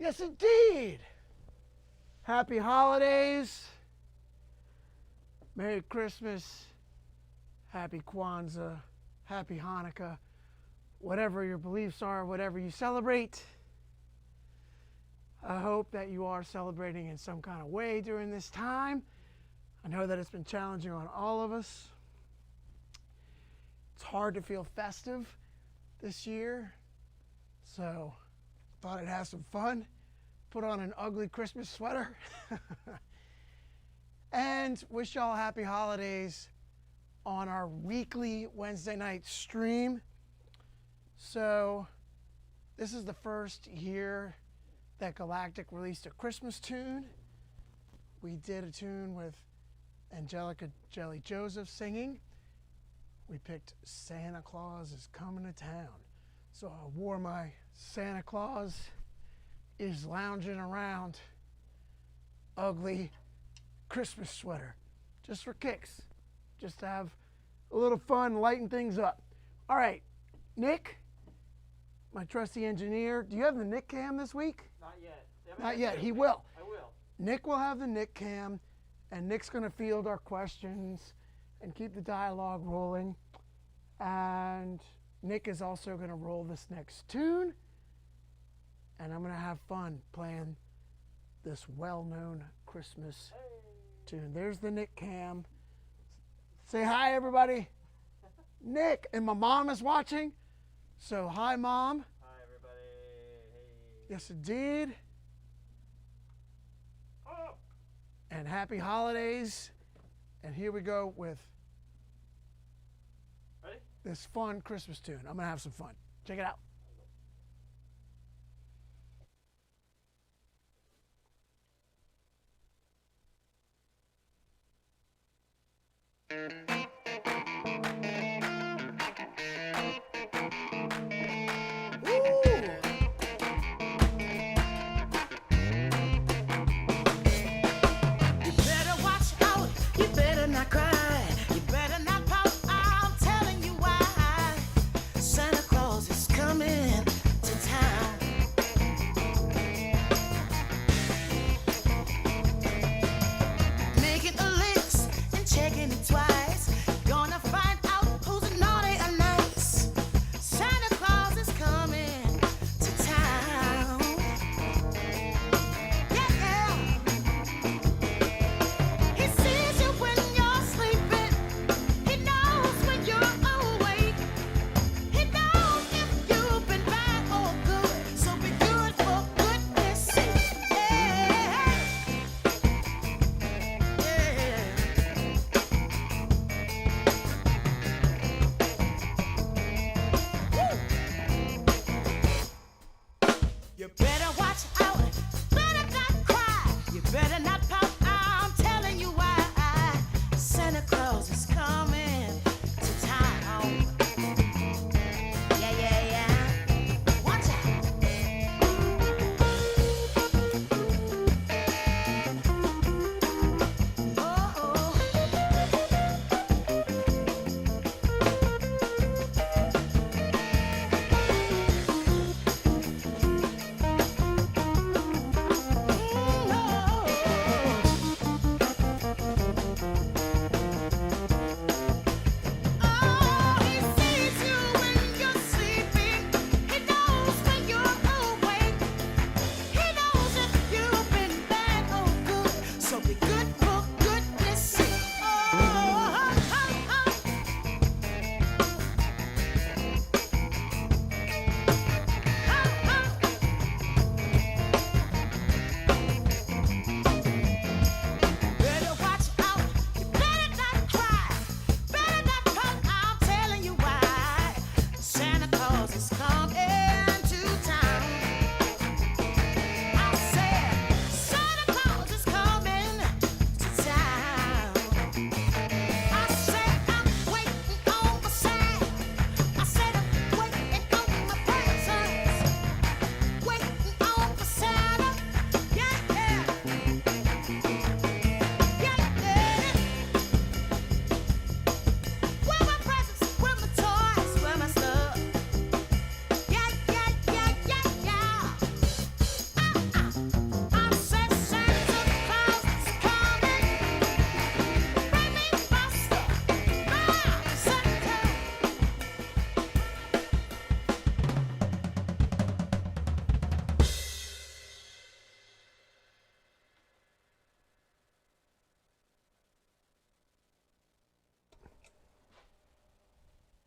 Yes, indeed. Happy holidays. Merry Christmas. Happy Kwanzaa. Happy Hanukkah. Whatever your beliefs are, whatever you celebrate. I hope that you are celebrating in some kind of way during this time. I know that it's been challenging on all of us. It's hard to feel festive this year, so thought I'd have some fun. Put on an ugly Christmas sweater. And wish y'all happy holidays on our weekly Wednesday night stream. So this is the first year that Galactic released a Christmas tune. We did a tune with Angelica Jelly Joseph singing. We picked Santa Claus is Coming to Town. So I wore my Santa Claus is lounging around ugly Christmas sweater just for kicks, just to have a little fun, lighten things up. All right, Nick, my trusty engineer, do you have the Nick cam this week? Not yet. Not yet. He will. I will. Nick will have the Nick cam, and Nick's going to field our questions and keep the dialogue rolling. And Nick is also going to roll this next tune, and I'm going to have fun playing this well-known Christmas tune. There's the Nick cam. Say hi, everybody. Nick, and my mom is watching. So hi, Mom. Hi, everybody. Hey. Yes, indeed. Oh. And happy holidays. And here we go with Ready? this fun Christmas tune. I'm going to have some fun. Check it out.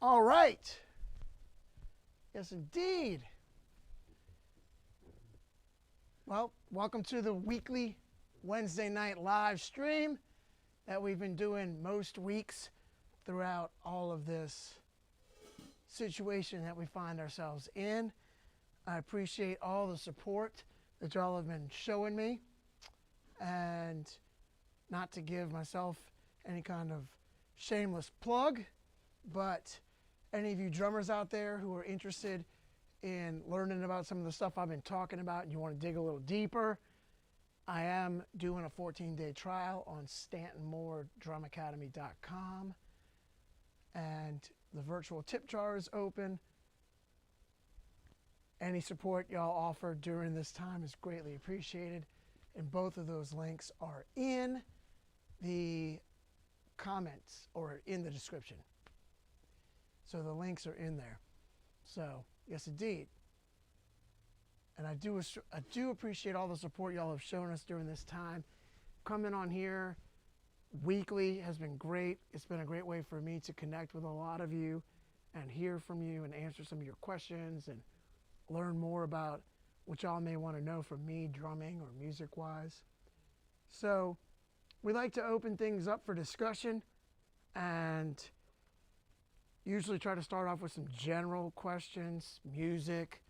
All right. Yes, indeed. Well, welcome to the weekly Wednesday night live stream that we've been doing most weeks throughout all of this situation that we find ourselves in. I appreciate all the support that y'all have been showing me, and not to give myself any kind of shameless plug, but any of you drummers out there who are interested in learning about some of the stuff I've been talking about and you want to dig a little deeper, I am doing a 14-day trial on StantonMooreDrumAcademy.com, and the virtual tip jar is open. Any support y'all offer during this time is greatly appreciated, and both of those links are in the comments or in the description. So the links are in there. So yes, indeed. And I do appreciate all the support y'all have shown us during this time. Coming on here weekly has been great. It's been a great way for me to connect with a lot of you and hear from you and answer some of your questions and learn more about what y'all may want to know from me, drumming or music-wise. So we like to open things up for discussion and usually try to start off with some general questions, music,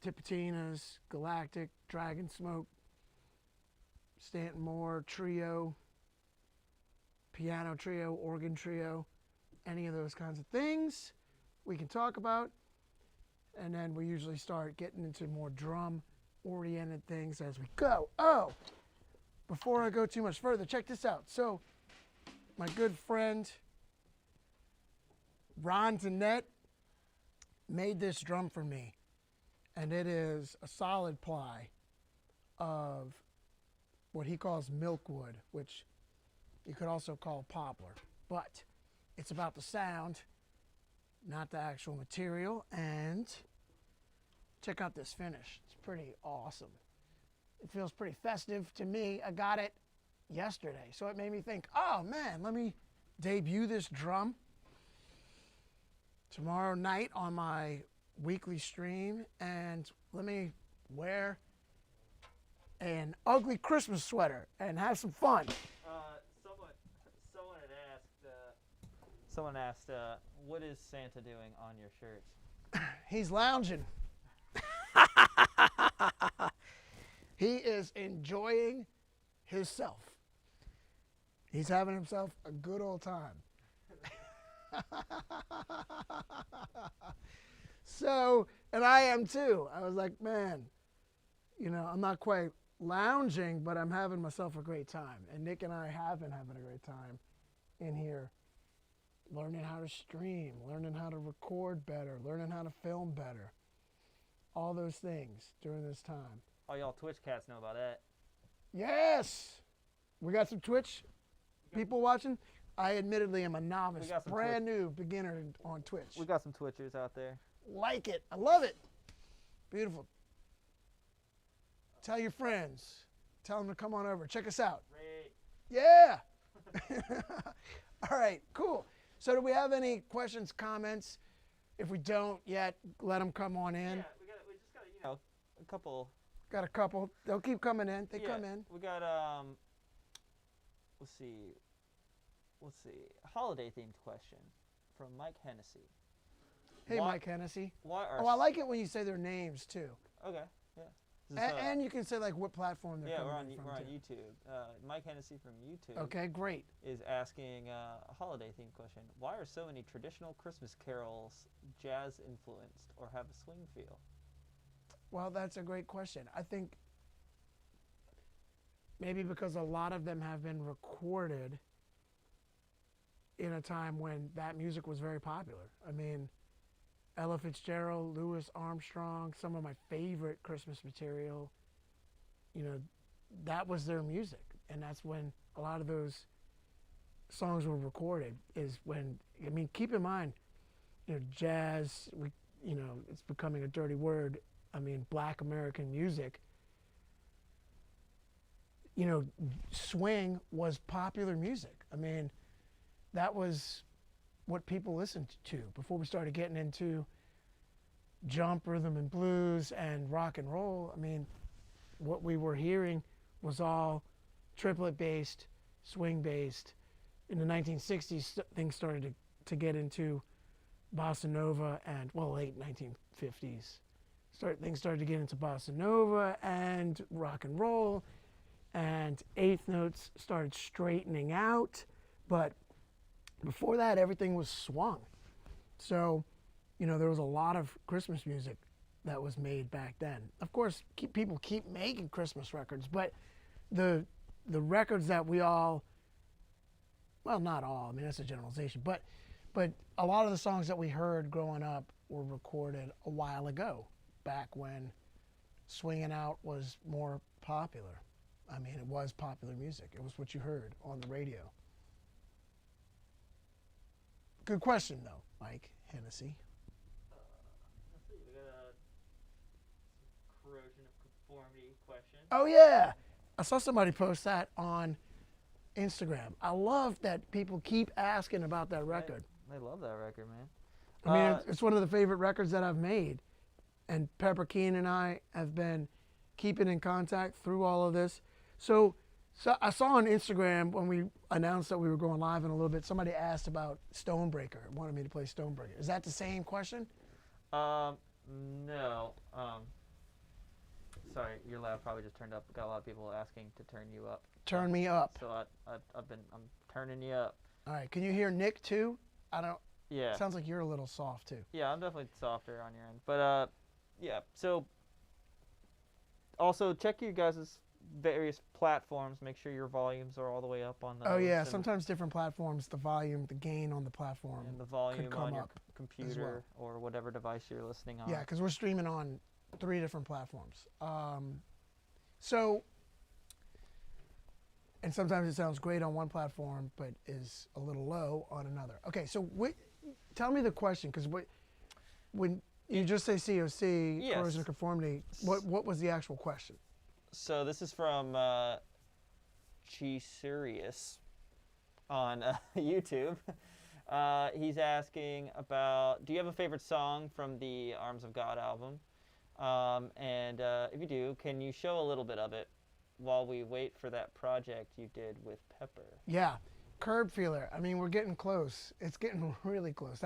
Tipitinas, Galactic, Dragon Smoke, Stanton Moore, trio, piano trio, organ trio, any of those kinds of things we can talk about. And then we usually start getting into more drum-oriented things as we go. Oh, before I go too much further, check this out. So my good friend Ron Danette made this drum for me, and it is a solid ply of what he calls milkwood, which you could also call poplar, but it's about the sound, not the actual material. And check out this finish. It's pretty awesome. It feels pretty festive to me. I got it yesterday, so it made me think, oh man, let me debut this drum tomorrow night on my weekly stream, and let me wear an ugly Christmas sweater and have some fun. Someone asked, what is Santa doing on your shirts? He's lounging. He is enjoying himself. He's having himself a good old time. So, and I am too. I was like, man, you know, I'm not quite lounging, but I'm having myself a great time. And Nick and I have been having a great time in here, learning how to stream, learning how to record better, learning how to film better. All those things during this time. All y'all Twitch cats know about that. Yes! We got some Twitch people watching. I admittedly am a novice, brand new beginner on Twitch. We got some Twitchers out there. Like it. I love it. Beautiful. Tell your friends. Tell them to come on over. Check us out. Great. Yeah! All right, cool. So do we have any questions, comments? If we don't yet, let them come on in. Yeah, we just got, you know, a couple. Got a couple. They'll keep coming in. They come in. We got, let's see, a holiday-themed question from Mike Hennessy. Hey, Mike Hennessy. Why are I like it when you say their names, too. Okay, yeah. And you can say, like, what platform they're coming from. Yeah, we're on YouTube. Mike Hennessy from YouTube. Okay, great. Is asking a holiday-themed question. Why are so many traditional Christmas carols jazz-influenced or have a swing feel? Well, that's a great question. I think maybe because a lot of them have been recorded in a time when that music was very popular. I mean, Ella Fitzgerald, Louis Armstrong, some of my favorite Christmas material, you know, that was their music. And that's when a lot of those songs were recorded, is when, I mean, keep in mind, you know, jazz, you know, it's becoming a dirty word. I mean, Black American music, you know, swing was popular music. I mean, that was what people listened to before we started getting into jump, rhythm and blues, and rock and roll. I mean, what we were hearing was all triplet based, swing based. In the 1960s, things started to get into bossa nova and, well, late 1950s. Things started to get into bossa nova and rock and roll, and eighth notes started straightening out. But before that, everything was swung. So, you know, there was a lot of Christmas music that was made back then. Of course, people keep making Christmas records, but the records that we all, well, not all, I mean, that's a generalization, but a lot of the songs that we heard growing up were recorded a while ago, back when swinging out was more popular. I mean, it was popular music. It was what you heard on the radio. Good question, though, Mike Hennessy. Let's see, we got a corrosion of conformity question. Oh, yeah. I saw somebody post that on Instagram. I love that people keep asking about that record. They love that record, man. I mean, it's one of the favorite records that I've made. And Pepper Keen and I have been keeping in contact through all of this. So I saw on Instagram when we announced that we were going live in a little bit, somebody asked about Stonebreaker, wanted me to play Stonebreaker. Is that the same question? No. Sorry, your lab probably just turned up. Got a lot of people asking to turn you up. Turn me up. So I'm turning you up. All right. Can you hear Nick too? Yeah. Sounds like you're a little soft too. Yeah, I'm definitely softer on your end. But yeah. So also check you guys' various platforms. Make sure your volumes are all the way up on those. Oh yeah. Sometimes different platforms, the volume, the gain on the platform, and the volume could come on your up computer or whatever device you're listening on. Yeah, because we're streaming on 3 different platforms. And sometimes it sounds great on one platform, but is a little low on another. Okay, so tell me the question, because when you just say COC, yes. corrosion of conformity, what was the actual question? So this is from Chi Sirius on YouTube. He's asking about, do you have a favorite song from the Arms of God album? And if you do, can you show a little bit of it while we wait for that project you did with Pepper? Yeah, Curb Feeler. I mean, we're getting close. It's getting really close.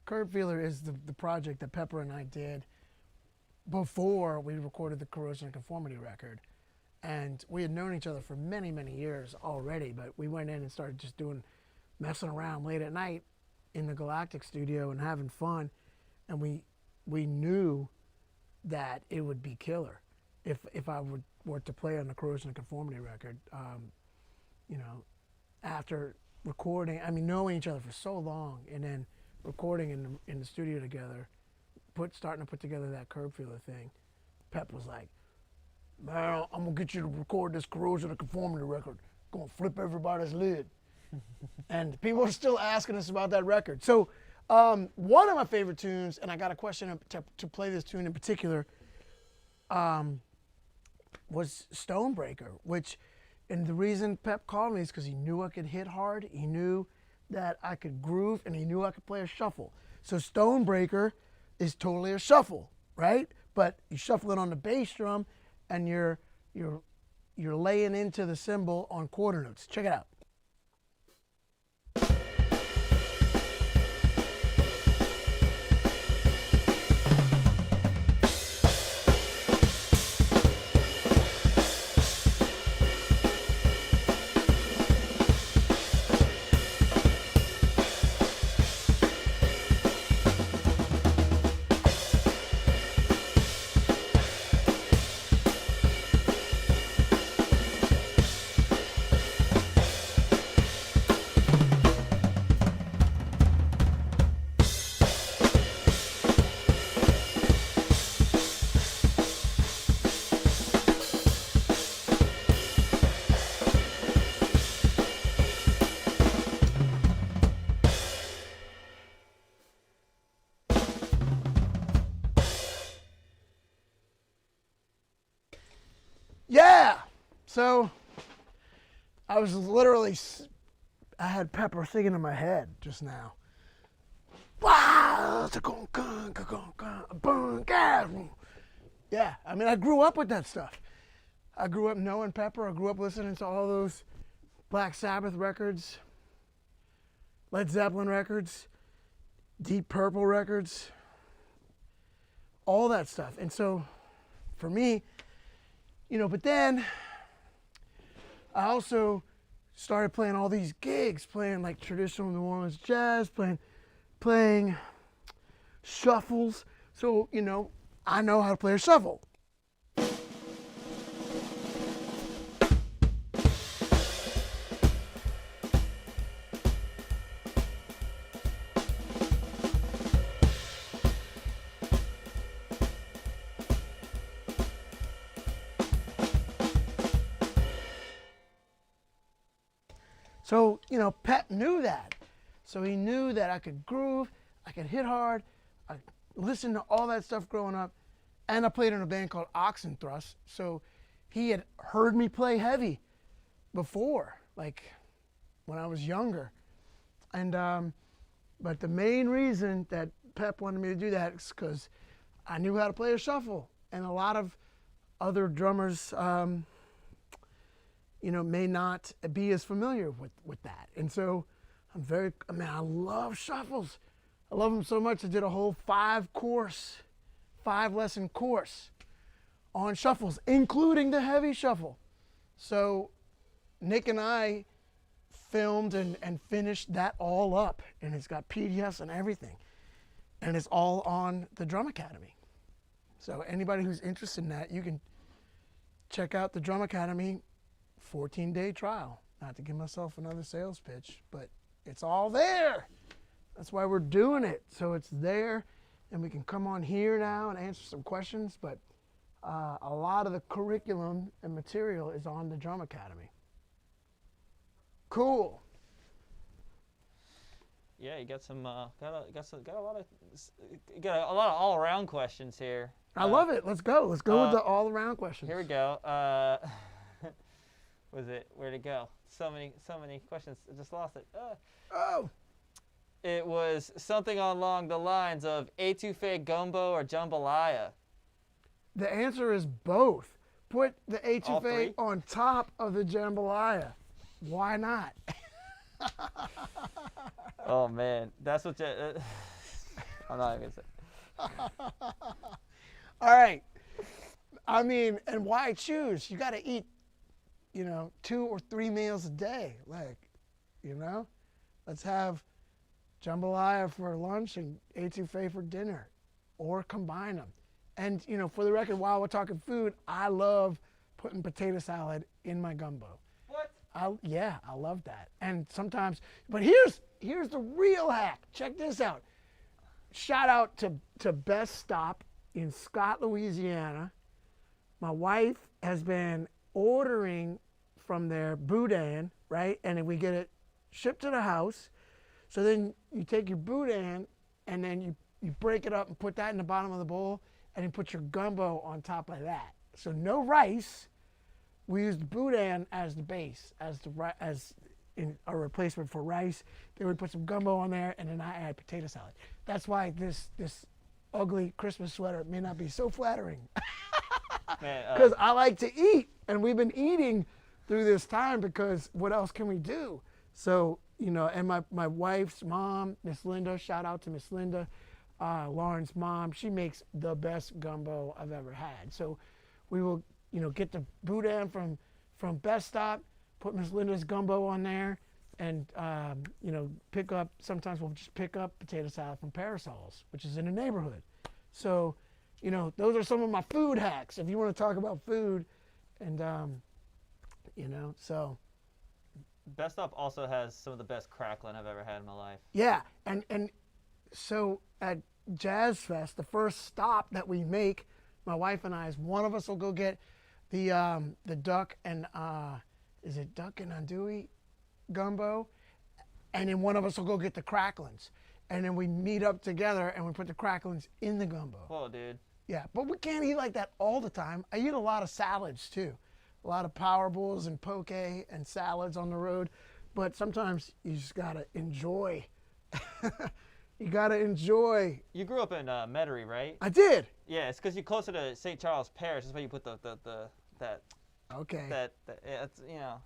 Curb Feeler is the project that Pepper and I did before we recorded the Corrosion of Conformity record. And we had known each other for many, many years already, but we went in and started just messing around late at night in the Galactic studio and having fun. And we knew that it would be killer if I were to play on the Corrosion of Conformity record. You know, after recording, I mean, knowing each other for so long, and then recording in the studio together, starting to put together that Curb Feeler thing, Pep was like, "Man, I'm gonna get you to record this Corrosion of Conformity record. Gonna flip everybody's lid." And people are still asking us about that record. So one of my favorite tunes, and I got a question to play this tune in particular, was Stonebreaker, and the reason Pep called me is because he knew I could hit hard, he knew that I could groove, and he knew I could play a shuffle. So Stonebreaker is totally a shuffle, right? But you shuffle it on the bass drum, and you're laying into the cymbal on quarter notes. Check it out. Yeah. So I had Pepper singing in my head just now. Yeah, I mean, I grew up with that stuff. I grew up knowing Pepper. I grew up listening to all those Black Sabbath records, Led Zeppelin records, Deep Purple records, all that stuff. And so for me, but then I also started playing all these gigs, playing like traditional New Orleans jazz, playing shuffles. So, I know how to play a shuffle. So, Pep knew that. So he knew that I could groove, I could hit hard, I listened to all that stuff growing up, and I played in a band called Oxen Thrust. So he had heard me play heavy before, like when I was younger. And but the main reason that Pep wanted me to do that is because I knew how to play a shuffle, and a lot of other drummers may not be as familiar with that. And so I love shuffles. I love them so much I did a whole 5-lesson course on shuffles, including the heavy shuffle. So Nick and I filmed and finished that all up, and it's got PDFs and everything. And it's all on the Drum Academy. So anybody who's interested in that, you can check out the Drum Academy 14-day trial. Not to give myself another sales pitch, but it's all there. That's why we're doing it. So it's there, and we can come on here now and answer some questions, but a lot of the curriculum and material is on the Drum Academy. Cool. Yeah, you got some got a lot of all-around questions here. I love it. Let's go. Let's go with the all-around questions. Here we go. Where'd it go? So many questions. I just lost it. Oh. It was something along the lines of etouffee gumbo or jambalaya. The answer is both. Put the All three? etouffee on top of the jambalaya. Why not? Oh man, that's what I'm not even gonna say. All right. I mean, and why choose? You got to eat, 2 or 3 meals a day. Let's have jambalaya for lunch and etouffee for dinner, or combine them. And, for the record, while we're talking food, I love putting potato salad in my gumbo. What? I love that. And sometimes, but here's the real hack. Check this out. Shout out to Best Stop in Scott, Louisiana. My wife has been ordering from their boudin, right? And then we get it shipped to the house. So then you take your boudin and then you break it up and put that in the bottom of the bowl, and then put your gumbo on top of that. So no rice. We used boudin as the base, as in a replacement for rice. Then we put some gumbo on there, and then I add potato salad. That's why this ugly Christmas sweater may not be so flattering. Because I like to eat, and we've been eating through this time because what else can we do? So, and my wife's mom, Miss Linda, shout out to Miss Linda, Lauren's mom, she makes the best gumbo I've ever had. So we will, get the boudin from Best Stop, put Miss Linda's gumbo on there, and, sometimes we'll just pick up potato salad from Parasols, which is in the neighborhood. So, those are some of my food hacks, if you want to talk about food. And, so. Best Stop also has some of the best crackling I've ever had in my life. Yeah, and so at Jazz Fest, the first stop that we make, my wife and I, is one of us will go get the duck and is it duck and andouille gumbo, and then one of us will go get the cracklings, and then we meet up together and we put the cracklings in the gumbo. Whoa, dude. Yeah, but we can't eat like that all the time. I eat a lot of salads too, a lot of power bowls and poke and salads on the road, but sometimes you just gotta enjoy You gotta enjoy. You grew up in Metairie, right? I did. Yeah, it's because you're closer to St. Charles Parish. That's why you put that. Okay. Yeah, it's, you know,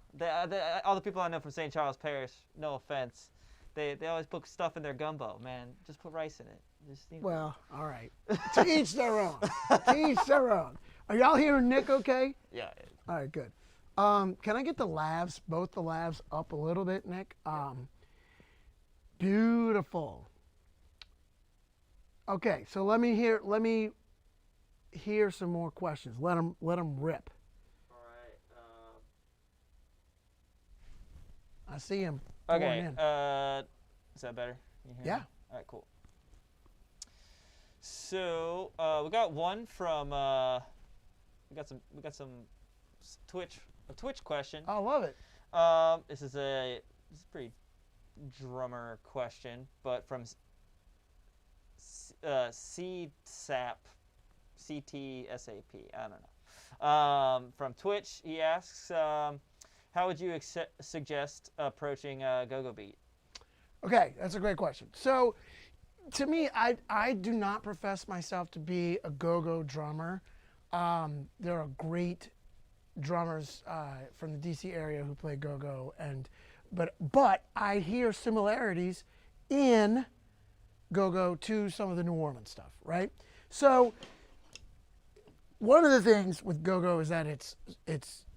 all the people I know from St. Charles Parish, no offense, they always put stuff in their gumbo. Man, just put rice in it. Just, you know. Well, all right. To each their own. To each their own. Are y'all hearing Nick okay? Yeah. All right, good. Can I get the lavs, both the lavs, up a little bit, Nick? Beautiful. Okay, so let me hear some more questions. Let them rip. All right. I see him. Okay. In. Is that better? You hear Yeah. me? All right. Cool. So we got one from we got some a Twitch question. I love it. This is a pretty drummer question, but from CTSAP, CTSAP. I don't know. From Twitch, he asks, how would you suggest approaching go-go beat? Okay, that's a great question. So, to me, I do not profess myself to be a go-go drummer. There are great drummers from the DC area who play go-go, but I hear similarities in go-go to some of the New Orleans stuff, right? So one of the things with go-go is that it's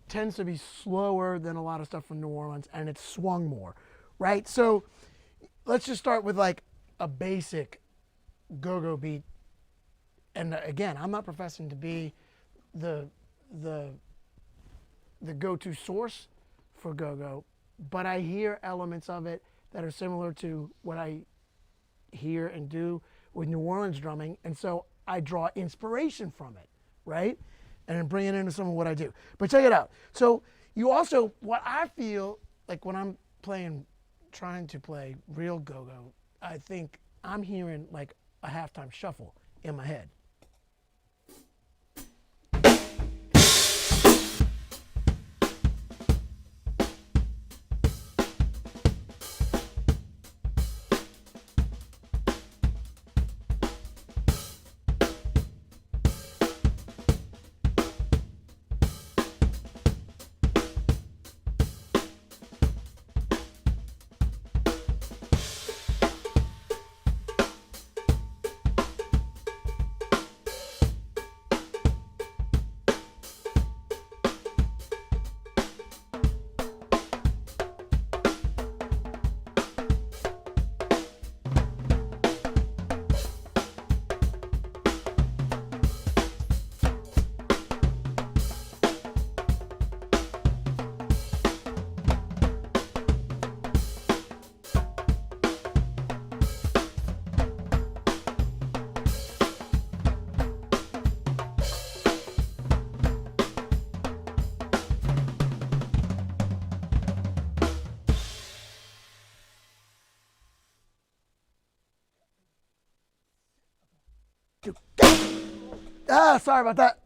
tends to be slower than a lot of stuff from New Orleans, and it's swung more, right? So let's just start with like a basic go-go beat. And again, I'm not professing to be the go-to source for go-go, but I hear elements of it that are similar to what I hear and do with New Orleans drumming, and so I draw inspiration from it, right? And then bring it into some of what I do. But check it out. So you also, what I feel like when I'm trying to play real go-go, I think I'm hearing like a halftime shuffle in my head. Sorry about that.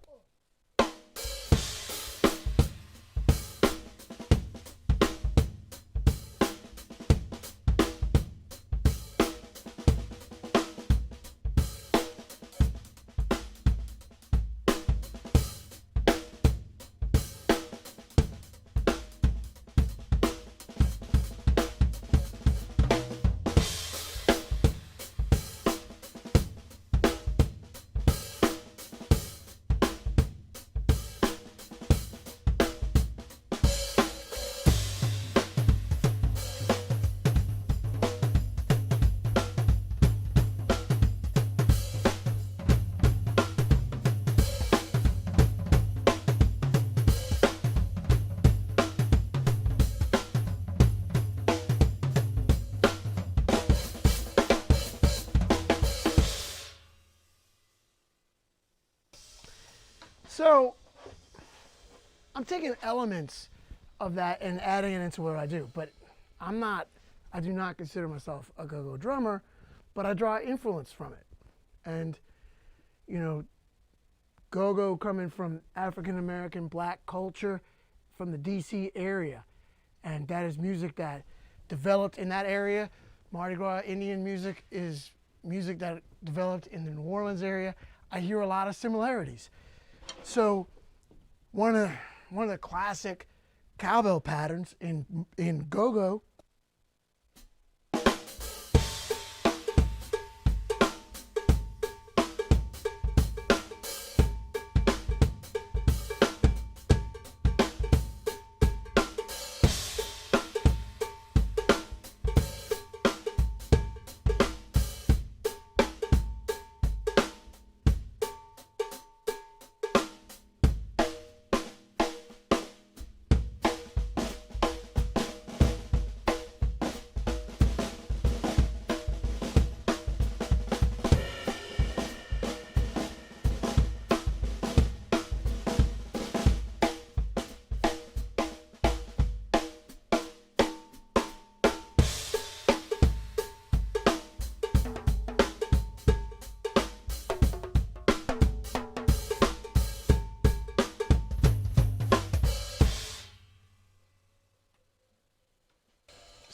So I'm taking elements of that and adding it into what I do, but I do not consider myself a go-go drummer, but I draw influence from it. And, you know, go-go coming from African-American black culture from the DC area. And that is music that developed in that area. Mardi Gras Indian music is music that developed in the New Orleans area, I hear a lot of similarities. So one of the classic cowbell patterns in go-go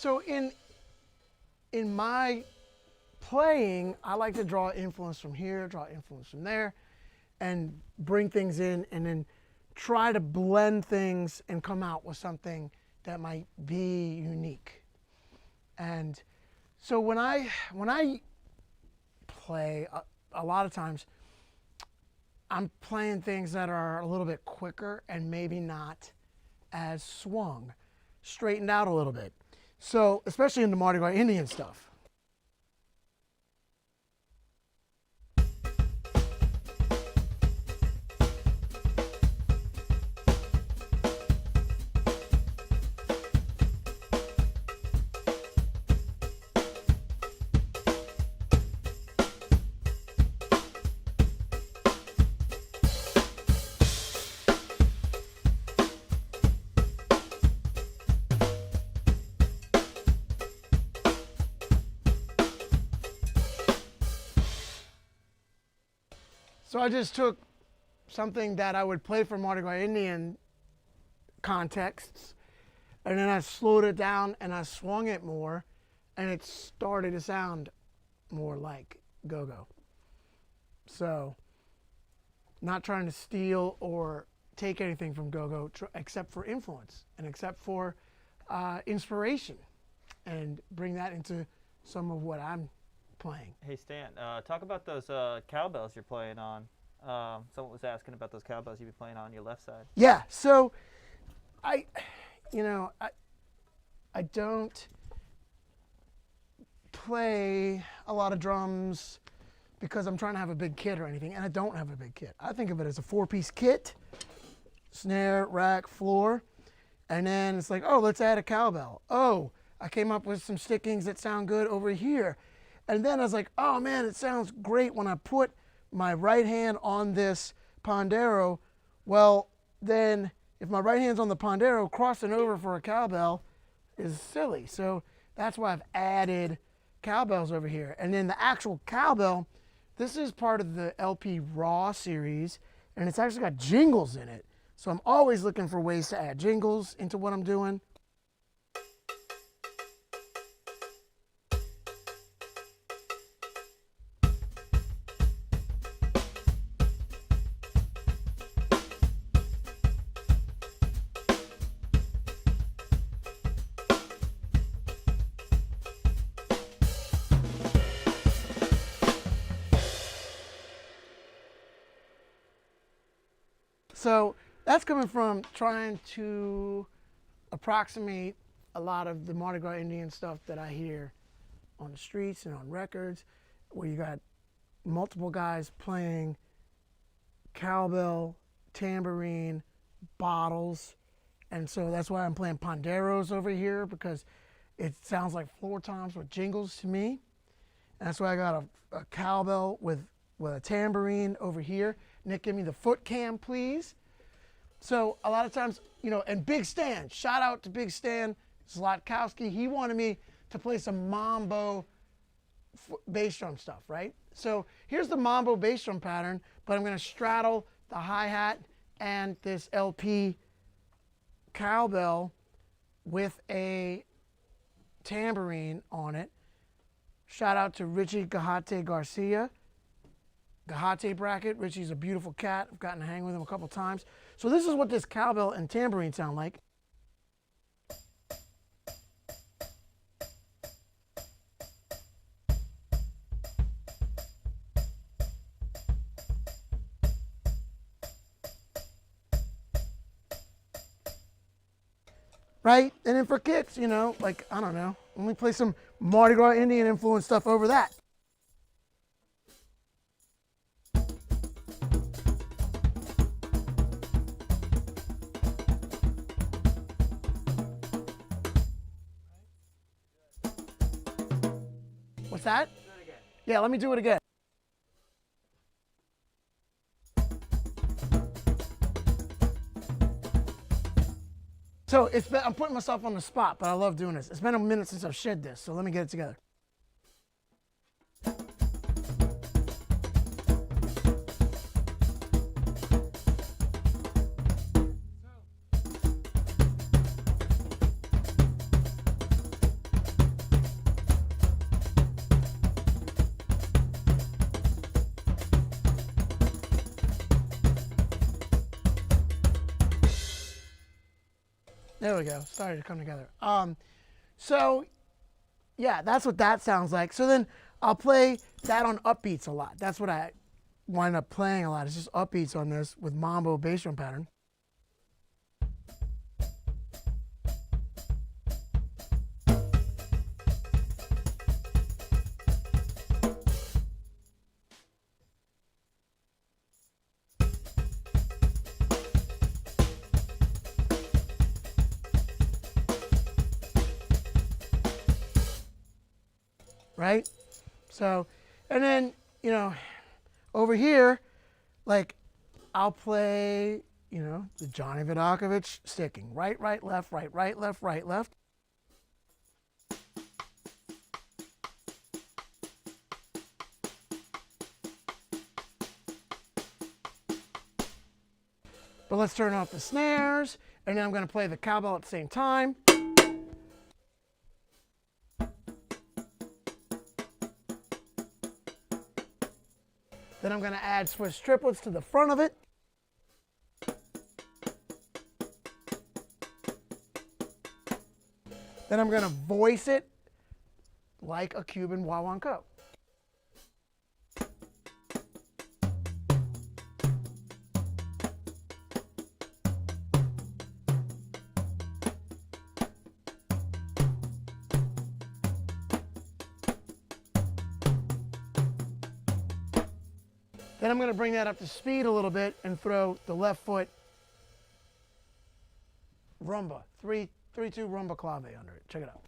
So in my playing, I like to draw influence from here, draw influence from there, and bring things in, and then try to blend things and come out with something that might be unique. And so when I play, a lot of times I'm playing things that are a little bit quicker and maybe not as swung, straightened out a little bit. So, especially in the Mardi Gras Indian stuff. So I just took something that I would play for Mardi Gras Indian contexts, and then I slowed it down and I swung it more, and it started to sound more like go-go. So, not trying to steal or take anything from go-go except for influence and except for inspiration, and bring that into some of what I'm playing. Hey Stan, talk about those cowbells you're playing on. Someone was asking about those cowbells you've been playing on your left side. Yeah, so I don't play a lot of drums because I'm trying to have a big kit or anything, and I don't have a big kit. I think of it as a 4-piece kit: snare, rack, floor, and then it's like, oh, let's add a cowbell. Oh, I came up with some stickings that sound good over here. And then I was like, oh man, it sounds great when I put my right hand on this pandero. Well, then if my right hand's on the pandero, crossing over for a cowbell is silly. So that's why I've added cowbells over here. And then the actual cowbell, this is part of the LP Raw series, and it's actually got jingles in it. So I'm always looking for ways to add jingles into what I'm doing. So that's coming from trying to approximate a lot of the Mardi Gras Indian stuff that I hear on the streets and on records, where you got multiple guys playing cowbell, tambourine, bottles. And so that's why I'm playing panderos over here, because it sounds like floor toms with jingles to me. And that's why I got a cowbell with a tambourine over here. Nick, give me the foot cam, please. So a lot of times, and Big Stan, shout out to Big Stan Zlatkowski. He wanted me to play some mambo bass drum stuff, right? So here's the mambo bass drum pattern, but I'm going to straddle the hi-hat and this LP cowbell with a tambourine on it, Shout out to Richie Gahate Garcia. Gahate bracket. Richie's a beautiful cat. I've gotten to hang with him a couple times. So this is what this cowbell and tambourine sound like. Right? And then for kids, you know, like, I don't know, let me play some Mardi Gras Indian influence stuff over that. What's that? Do it again. Yeah, let me do it again. So I'm putting myself on the spot, but I love doing this. It's been a minute since I've shed this, so let me get it together. There we go. Started to come together. So yeah, that's what that sounds like. So then I'll play that on upbeats a lot. That's what I wind up playing a lot. It's just upbeats on this with mambo bass drum pattern. Right? So, and then, you know, over here, like, I'll play, you know, the Johnny Vidakovich sticking. Right, right, left, right, right, left, right, left. But let's turn off the snares, and then I'm going to play the cowbell at the same time. Then I'm going to add Swiss triplets to the front of it. Then I'm going to voice it like a Cuban guaguancó. Then I'm going to bring that up to speed a little bit and throw the left foot rumba, 3-2 rumba clave under it. Check it out.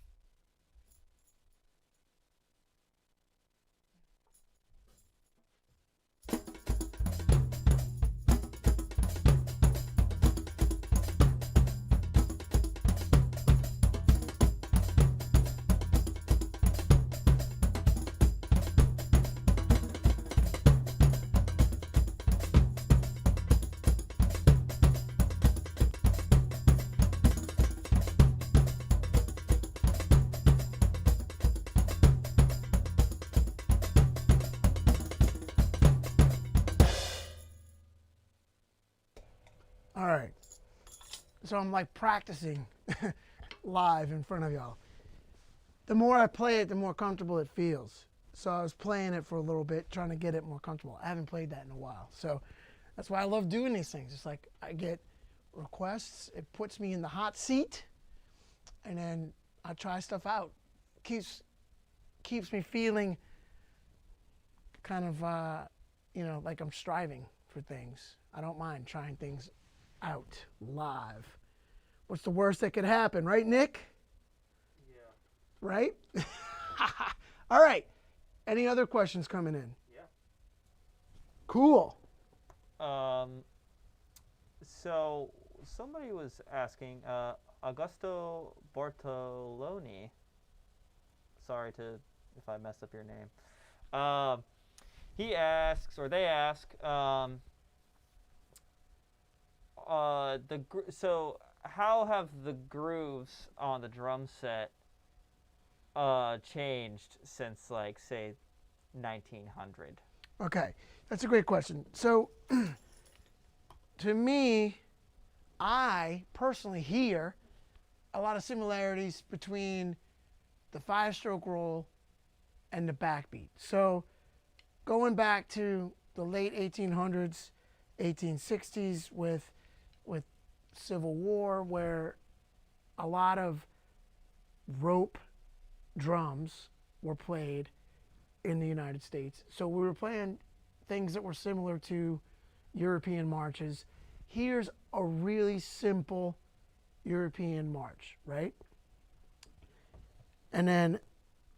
All right. So I'm like practicing live in front of y'all. The more I play it, the more comfortable it feels. So I was playing it for a little bit, trying to get it more comfortable. I haven't played that in a while. So that's why I love doing these things. It's like I get requests. It puts me in the hot seat. And then I try stuff out. Keeps me feeling kind of, you know, like I'm striving for things. I don't mind trying things out live. What's the worst that could happen, right, Nick? Yeah. Right? All right. Any other questions coming in? Yeah. Cool. So somebody was asking, Augusto Bartoloni. Sorry if I messed up your name. He asks, or they ask, so how have the grooves on the drum set changed since, like, say, 1900? Okay, that's a great question. So, to me, I personally hear a lot of similarities between the 5-stroke roll and the backbeat. So, going back to the late 1800s, 1860s with Civil War, where a lot of rope drums were played in the United States. So we were playing things that were similar to European marches. Here's a really simple European march, right? And then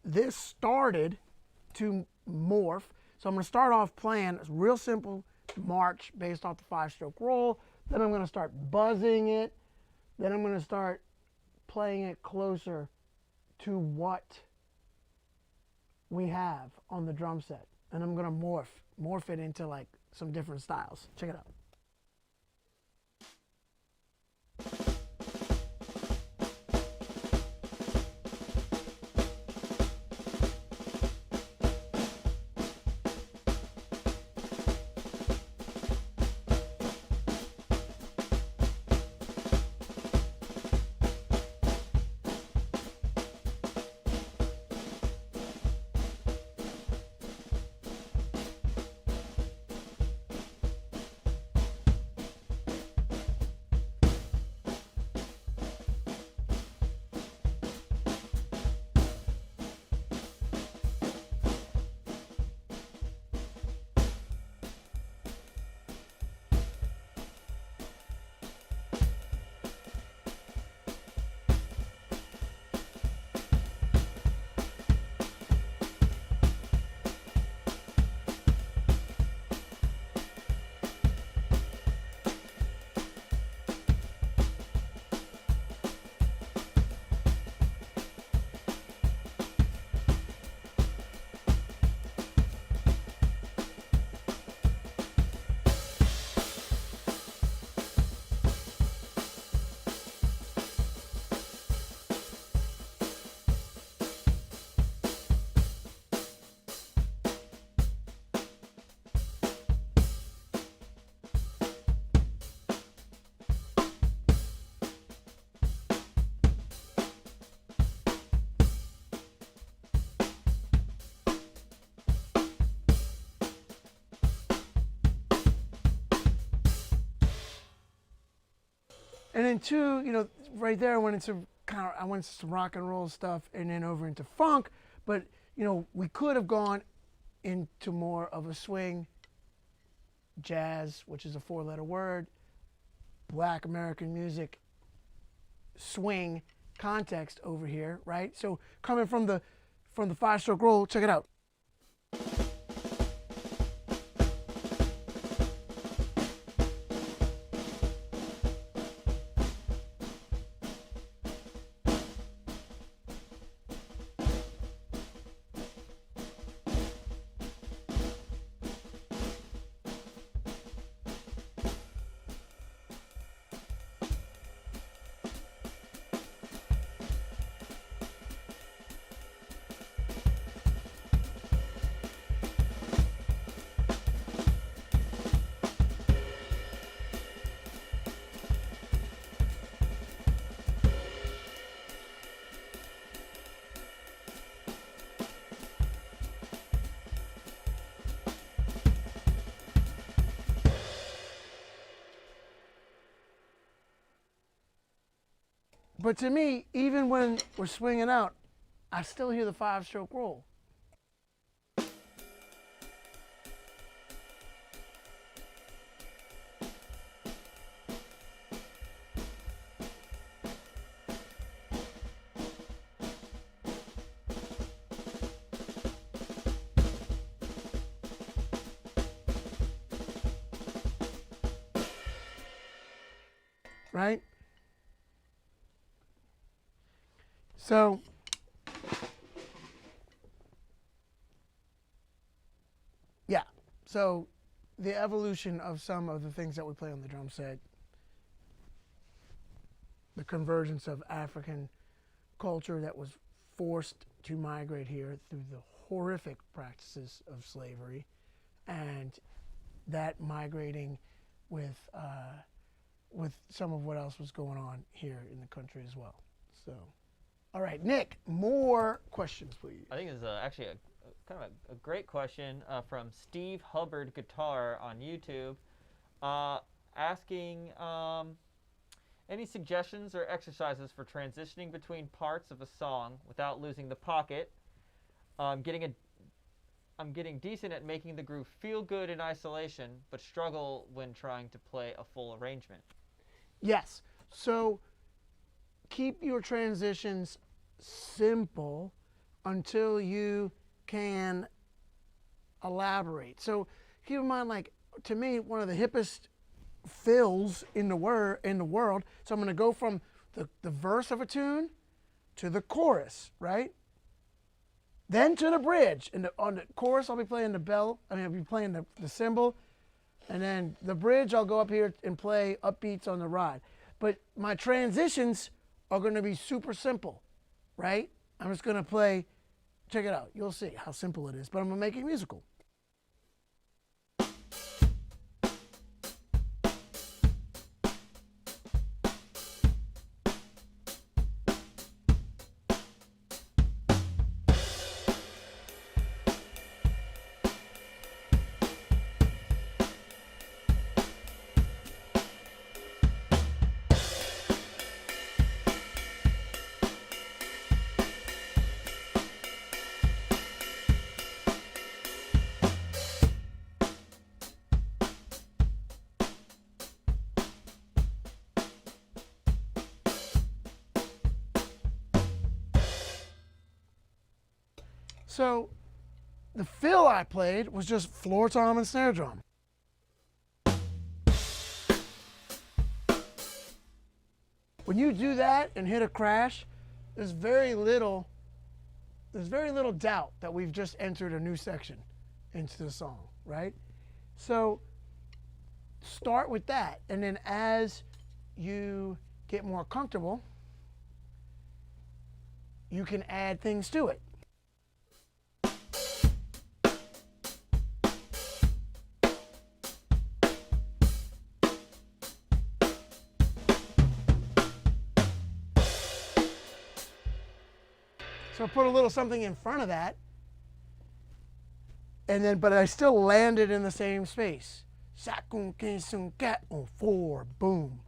this started to morph. So I'm going to start off playing a real simple march based off the 5-stroke roll. Then I'm going to start buzzing it. Then I'm going to start playing it closer to what we have on the drum set. And I'm going to morph it into like some different styles. Check it out. And then two, right there I went into some rock and roll stuff and then over into funk. But, we could have gone into more of a swing, jazz, which is a 4-letter word, Black American music, swing context over here, right? So coming from the 5-stroke roll, check it out. But to me, even when we're swinging out, I still hear the 5-stroke roll. Right? So, yeah. So, the evolution of some of the things that we play on the drum set, the convergence of African culture that was forced to migrate here through the horrific practices of slavery, and that migrating with some of what else was going on here in the country as well. So, all right, Nick, more questions, please. I think this is actually kind of a great question from Steve Hubbard Guitar on YouTube, asking any suggestions or exercises for transitioning between parts of a song without losing the pocket. I'm getting decent at making the groove feel good in isolation, but struggle when trying to play a full arrangement. Yes. So keep your transitions simple until you can elaborate. So keep in mind, like, to me, one of the hippest fills in the world. So I'm going to go from the verse of a tune to the chorus, right? Then to the bridge. And on the chorus, I'll be playing the bell. I'll be playing the cymbal. And then the bridge, I'll go up here and play upbeats on the ride. But my transitions are going to be super simple, right? I'm just going to play. Check it out. You'll see how simple it is. But I'm going to make it musical. So the fill I played was just floor tom and snare drum. When you do that and hit a crash, there's very little doubt that we've just entered a new section into the song, right? So start with that, and then as you get more comfortable, you can add things to it. So put a little something in front of that, and then, but I still landed in the same space. Sakun kin sun cat on 4, boom.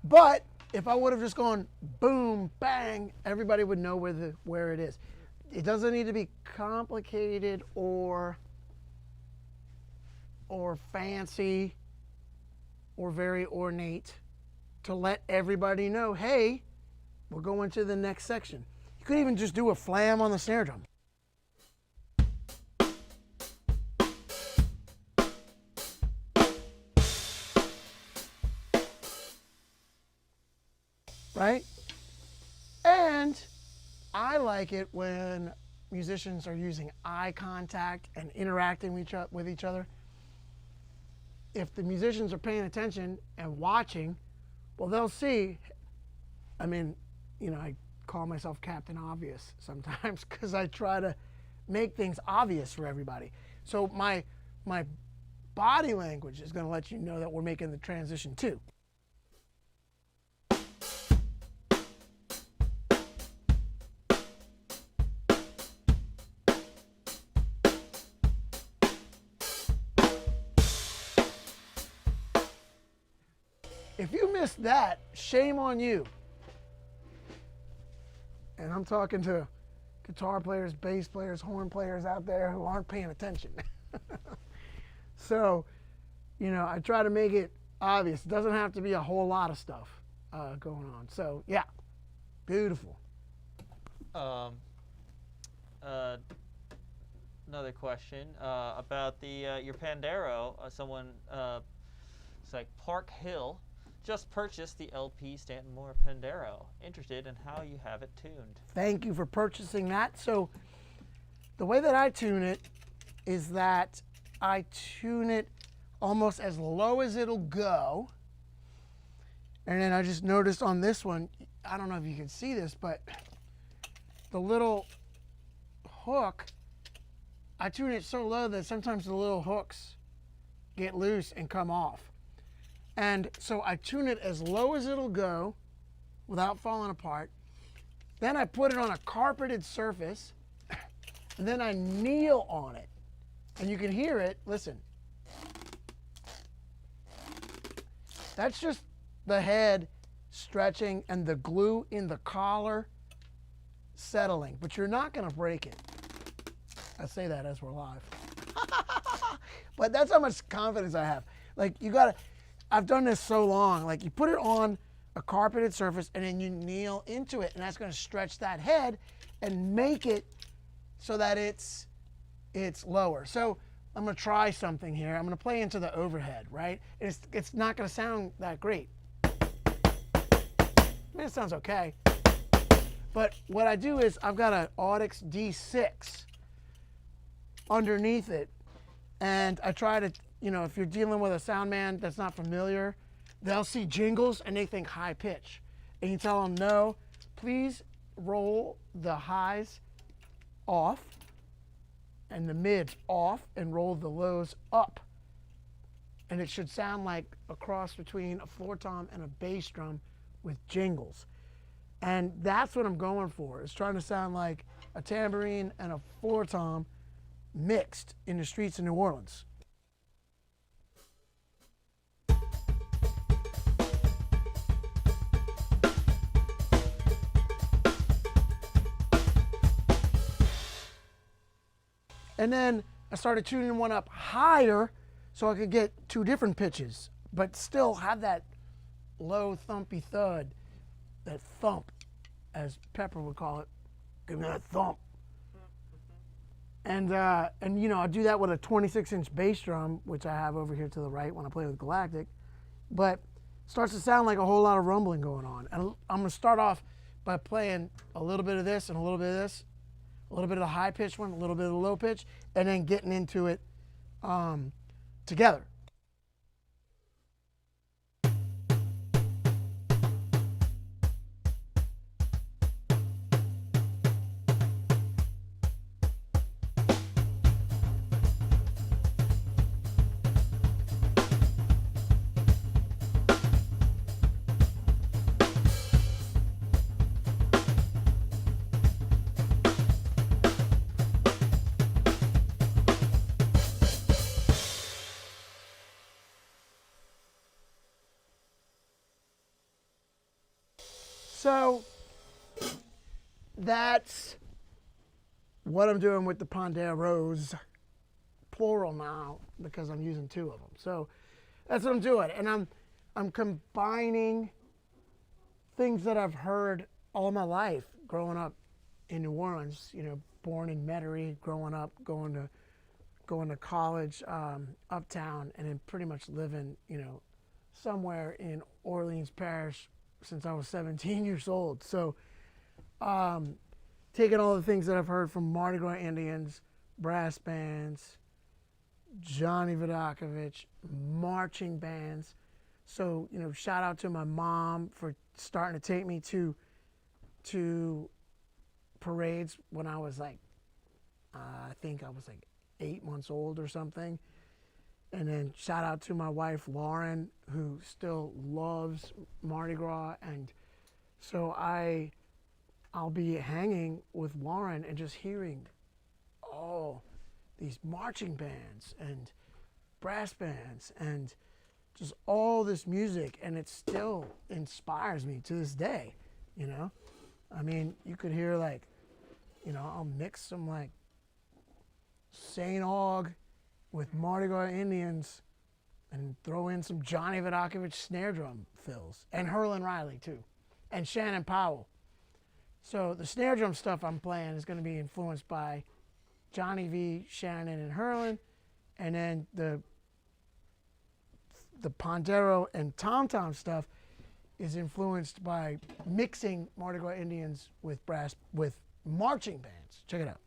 But if I would have just gone boom, bang, everybody would know where it is. It doesn't need to be complicated or fancy or very ornate to let everybody know, hey, we're going to the next section. You could even just do a flam on the snare drum. Right? And I like it when musicians are using eye contact and interacting with each other. If the musicians are paying attention and watching, well, they'll see. I mean, I call myself Captain Obvious sometimes because I try to make things obvious for everybody. So my body language is going to let you know that we're making the transition too. If you missed that, shame on you. And I'm talking to guitar players, bass players, horn players out there who aren't paying attention. So, I try to make it obvious. It doesn't have to be a whole lot of stuff going on. So, yeah, beautiful. Another question about your Pandero. Someone, it's like Park Hill, just purchased the LP Stanton Moore Pandero. Interested in how you have it tuned. Thank you for purchasing that. So the way that I tune it is that I tune it almost as low as it'll go. And then I just noticed on this one, I don't know if you can see this, but the little hook, I tune it so low that sometimes the little hooks get loose and come off. And so I tune it as low as it'll go without falling apart. Then I put it on a carpeted surface, and then I kneel on it. And you can hear it, listen. That's just the head stretching and the glue in the collar settling, but you're not gonna break it. I say that as we're live. But that's how much confidence I have. Like, you gotta, I've done this so long, like you put it on a carpeted surface and then you kneel into it, and that's gonna stretch that head and make it so that it's lower. So I'm gonna try something here. I'm gonna play into the overhead, right? It's not gonna sound that great. I mean, it sounds okay. But what I do is I've got an Audix D6 underneath it, and I try to, you know, if you're dealing with a sound man that's not familiar, they'll see jingles and they think high pitch. And you tell them, no, please roll the highs off and the mids off and roll the lows up. And it should sound like a cross between a floor tom and a bass drum with jingles. And that's what I'm going for, is trying to sound like a tambourine and a floor tom mixed in the streets of New Orleans. And then I started tuning one up higher so I could get two different pitches, but still have that low thumpy thud, that thump, as Pepper would call it. Give me that thump. And you know, I do that with a 26-inch bass drum, which I have over here to the right when I play with Galactic, but it starts to sound like a whole lot of rumbling going on. And I'm gonna start off by playing a little bit of this and a little bit of this, a little bit of the high pitch one, a little bit of the low pitch, and then getting into it together. So that's what I'm doing with the Ponderos, plural now, because I'm using two of them. So that's what I'm doing, and I'm combining things that I've heard all my life growing up in New Orleans. You know, born in Metairie, growing up, going to college uptown, and then pretty much living, you know, somewhere in Orleans Parish since I was 17 years old. So taking all the things that I've heard from Mardi Gras Indians, brass bands, Johnny Vodakovich, marching bands. So, you know, shout out to my mom for starting to take me to parades when I was like, I think I was like 8 months old or something. And then shout out to my wife, Lauren, who still loves Mardi Gras. And so I'll be hanging with Lauren and just hearing, oh, these marching bands and brass bands and just all this music. And it still inspires me to this day, you know? I mean, you could hear like, you know, I'll mix some like St. Aug with Mardi Gras Indians and throw in some Johnny Vodakovich snare drum fills, and Herlin Riley too, and Shannon Powell. So the snare drum stuff I'm playing is going to be influenced by Johnny V, Shannon, and Herlin, and then the Pondero and tom-tom stuff is influenced by mixing Mardi Gras Indians with marching bands. Check it out.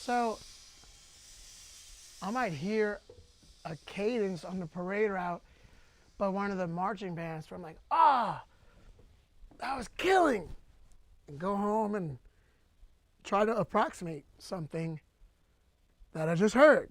So I might hear a cadence on the parade route by one of the marching bands where I'm like, that was killing. And go home and try to approximate something that I just heard.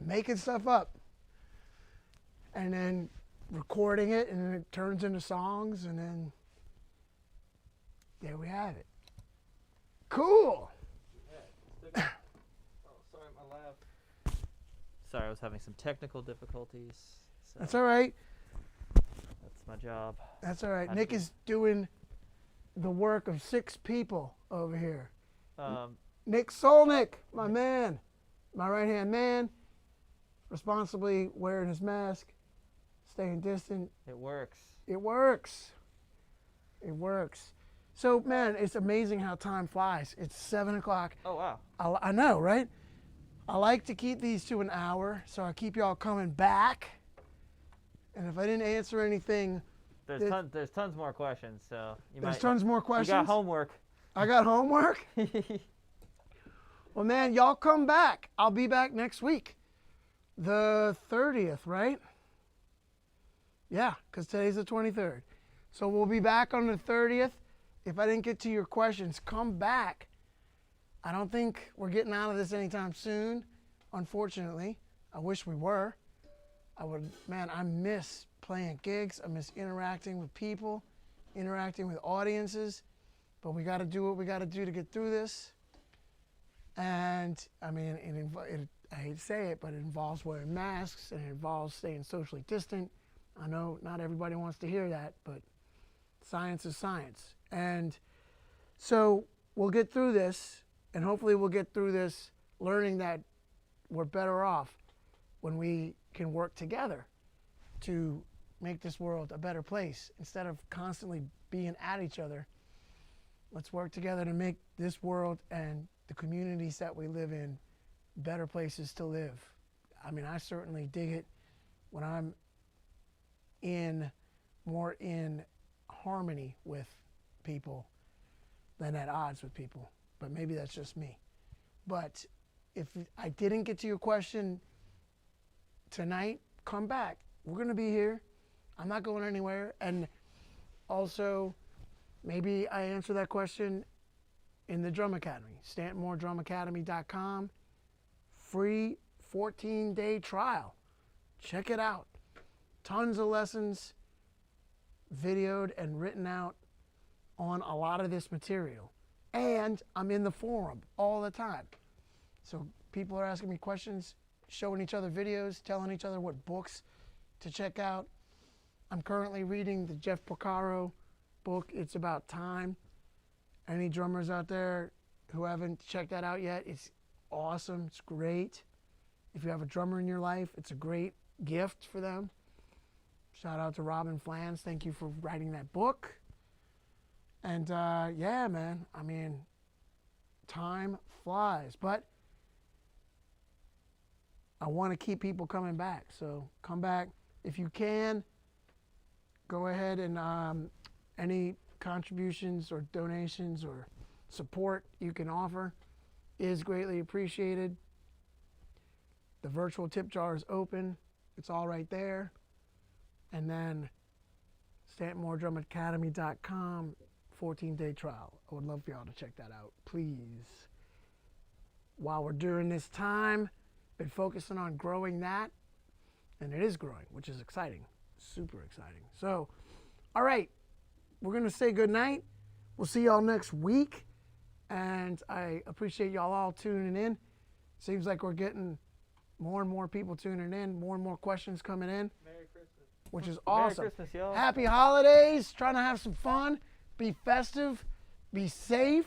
Making stuff up and then recording it, and then it turns into songs, and then there we have it. Cool. Oh, sorry, my lab. Sorry, I was having some technical difficulties. So That's all right. That's my job. That's all right. Had Nick to- is doing the work of 6 people over here. Nick Solnick, my man, my right-hand man, responsibly wearing his mask, staying distant. It works. It works. It works. So, man, it's amazing how time flies. It's 7 o'clock. Oh, wow. I know, right? I like to keep these to an hour, so I keep y'all coming back. And if I didn't answer anything, There's tons more questions, so there's tons more You questions. got homework. I got homework. Well, man, y'all come back. I'll be back next week. The 30th, right? Yeah, because today's the 23rd. So we'll be back on the 30th. If I didn't get to your questions, come back. I don't think we're getting out of this anytime soon, unfortunately. I wish we were. I miss playing gigs. I miss interacting with people, interacting with audiences. But we got to do what we got to do to get through this. And, I mean, I hate to say it, but it involves wearing masks, and it involves staying socially distant. I know not everybody wants to hear that, but science is science. And so we'll get through this, and hopefully we'll get through this learning that we're better off when we can work together to make this world a better place. Instead of constantly being at each other, let's work together to make this world and the communities that we live in better places to live. I mean, I certainly dig it when I'm more in harmony with people than at odds with people. But maybe that's just me. But if I didn't get to your question tonight, come back. We're going to be here. I'm not going anywhere. And also, maybe I answer that question in the Drum Academy, StantonMooreDrumAcademy.com. Free 14-day trial. Check it out. Tons of lessons videoed and written out on a lot of this material. And I'm in the forum all the time. So people are asking me questions, showing each other videos, telling each other what books to check out. I'm currently reading the Jeff Porcaro book, It's About Time. Any drummers out there who haven't checked that out yet, it's awesome. It's great. If you have a drummer in your life, it's a great gift for them. Shout out to Robin Flans. Thank you for writing that book. And yeah, man, I mean, time flies. But I want to keep people coming back. So come back. If you can, go ahead and any contributions or donations or support you can offer is greatly appreciated. The virtual tip jar is open. It's all right there. And then StantonMooreDrumAcademy.com, 14-day trial. I would love for y'all to check that out, please. While we're during this time, been focusing on growing that, and it is growing, which is exciting, super exciting. So, all right, we're gonna say good night. We'll see y'all next week, and I appreciate y'all all tuning in. Seems like we're getting more and more people tuning in, more and more questions coming in, Merry Christmas. which is awesome. Merry Christmas, y'all. Happy holidays. Trying to have some fun. Be festive. Be safe.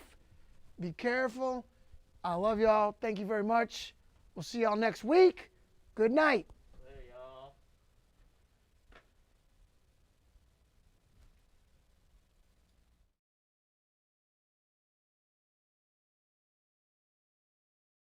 Be careful. I love y'all. Thank you very much. We'll see y'all next week. Good night.